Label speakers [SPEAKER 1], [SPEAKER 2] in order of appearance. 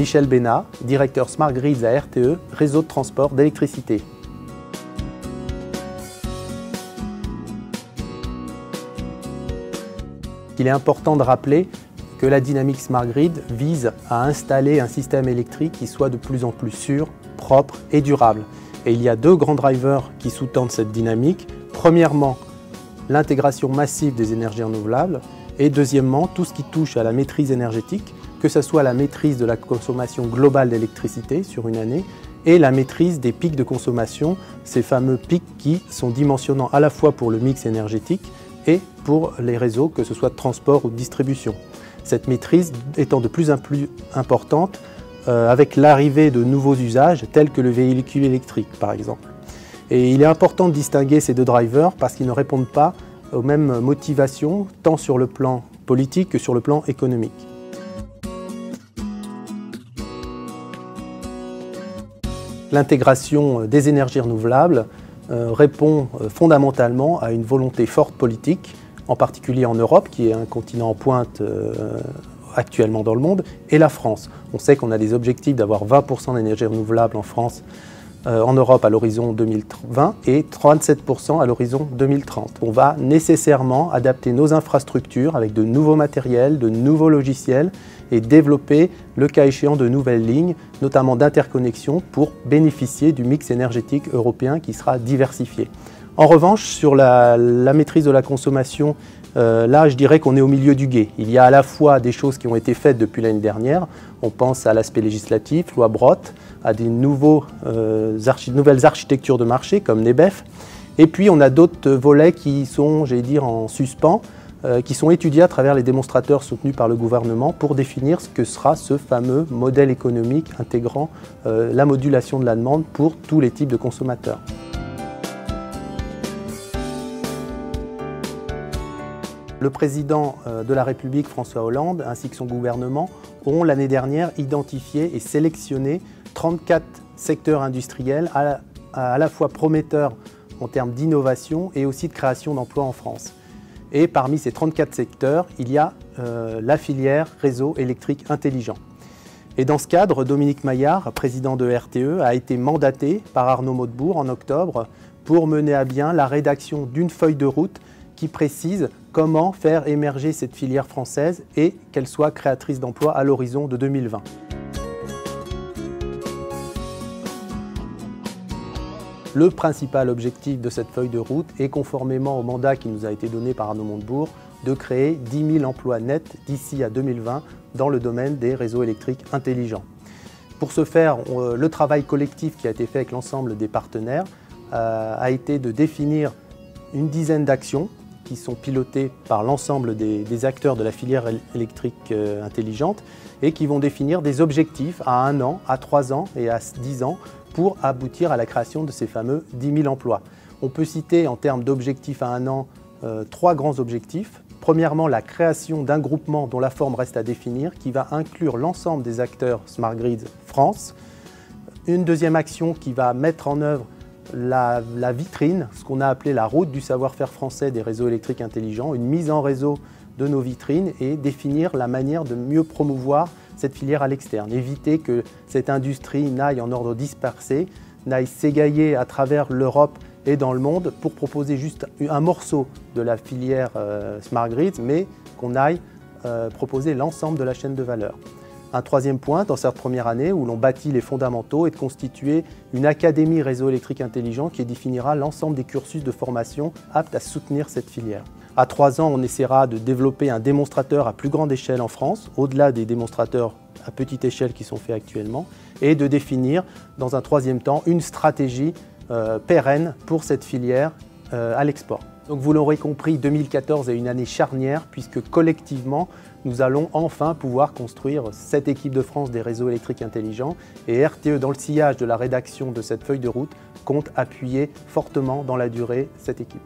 [SPEAKER 1] Michel Bénat, directeur Smart Grids à RTE, réseau de transport d'électricité. Il est important de rappeler que la dynamique Smart Grid vise à installer un système électrique qui soit de plus en plus sûr, propre et durable. Et il y a deux grands drivers qui sous-tendent cette dynamique. Premièrement, l'intégration massive des énergies renouvelables et deuxièmement, tout ce qui touche à la maîtrise énergétique, que ce soit la maîtrise de la consommation globale d'électricité sur une année et la maîtrise des pics de consommation, ces fameux pics qui sont dimensionnants à la fois pour le mix énergétique et pour les réseaux, que ce soit de transport ou de distribution. Cette maîtrise étant de plus en plus importante avec l'arrivée de nouveaux usages tels que le véhicule électrique par exemple. Et il est important de distinguer ces deux drivers parce qu'ils ne répondent pas aux mêmes motivations tant sur le plan politique que sur le plan économique. L'intégration des énergies renouvelables répond fondamentalement à une volonté forte politique, en particulier en Europe, qui est un continent en pointe actuellement dans le monde, et la France. On sait qu'on a des objectifs d'avoir 20% d'énergie renouvelable en France, en Europe à l'horizon 2020 et 37% à l'horizon 2030. On va nécessairement adapter nos infrastructures avec de nouveaux matériels, de nouveaux logiciels et développer, le cas échéant, de nouvelles lignes, notamment d'interconnexion, pour bénéficier du mix énergétique européen qui sera diversifié. En revanche, sur la maîtrise de la consommation, là je dirais qu'on est au milieu du gué. Il y a à la fois des choses qui ont été faites depuis l'année dernière, on pense à l'aspect législatif, loi Brottes, à des nouvelles architectures de marché comme NEBEF, et puis on a d'autres volets qui sont, j'allais dire, en suspens, qui sont étudiés à travers les démonstrateurs soutenus par le gouvernement pour définir ce que sera ce fameux modèle économique intégrant la modulation de la demande pour tous les types de consommateurs. Le président de la République, François Hollande, ainsi que son gouvernement, ont l'année dernière identifié et sélectionné 34 secteurs industriels à la fois prometteurs en termes d'innovation et aussi de création d'emplois en France. Et parmi ces 34 secteurs, il y a la filière réseau électrique intelligent. Et dans ce cadre, Dominique Maillard, président de RTE, a été mandaté par Arnaud Montebourg en octobre pour mener à bien la rédaction d'une feuille de route qui précise comment faire émerger cette filière française et qu'elle soit créatrice d'emplois à l'horizon de 2020. Le principal objectif de cette feuille de route est, conformément au mandat qui nous a été donné par Arnaud Montebourg, de créer 10 000 emplois nets d'ici à 2020 dans le domaine des réseaux électriques intelligents. Pour ce faire, le travail collectif qui a été fait avec l'ensemble des partenaires a été de définir une dizaine d'actions qui sont pilotées par l'ensemble des acteurs de la filière électrique intelligente et qui vont définir des objectifs à 1 an, à 3 ans et à 10 ans pour aboutir à la création de ces fameux 10 000 emplois. On peut citer en termes d'objectifs à 1 an 3 grands objectifs. Premièrement, la création d'un groupement dont la forme reste à définir qui va inclure l'ensemble des acteurs Smart Grids France. Une deuxième action qui va mettre en œuvre la vitrine, ce qu'on a appelé la route du savoir-faire français des réseaux électriques intelligents, une mise en réseau de nos vitrines et définir la manière de mieux promouvoir cette filière à l'externe. Éviter que cette industrie n'aille en ordre dispersé, n'aille s'égailler à travers l'Europe et dans le monde pour proposer juste un morceau de la filière Smart Grid, mais qu'on aille proposer l'ensemble de la chaîne de valeur. Un troisième point dans cette première année où l'on bâtit les fondamentaux est de constituer une académie réseau électrique intelligent qui définira l'ensemble des cursus de formation aptes à soutenir cette filière. À 3 ans, on essaiera de développer un démonstrateur à plus grande échelle en France, au-delà des démonstrateurs à petite échelle qui sont faits actuellement, et de définir dans un troisième temps une stratégie pérenne pour cette filière à l'export. Donc vous l'aurez compris, 2014 est une année charnière puisque collectivement, nous allons enfin pouvoir construire cette équipe de France des réseaux électriques intelligents et RTE, dans le sillage de la rédaction de cette feuille de route, compte appuyer fortement dans la durée cette équipe.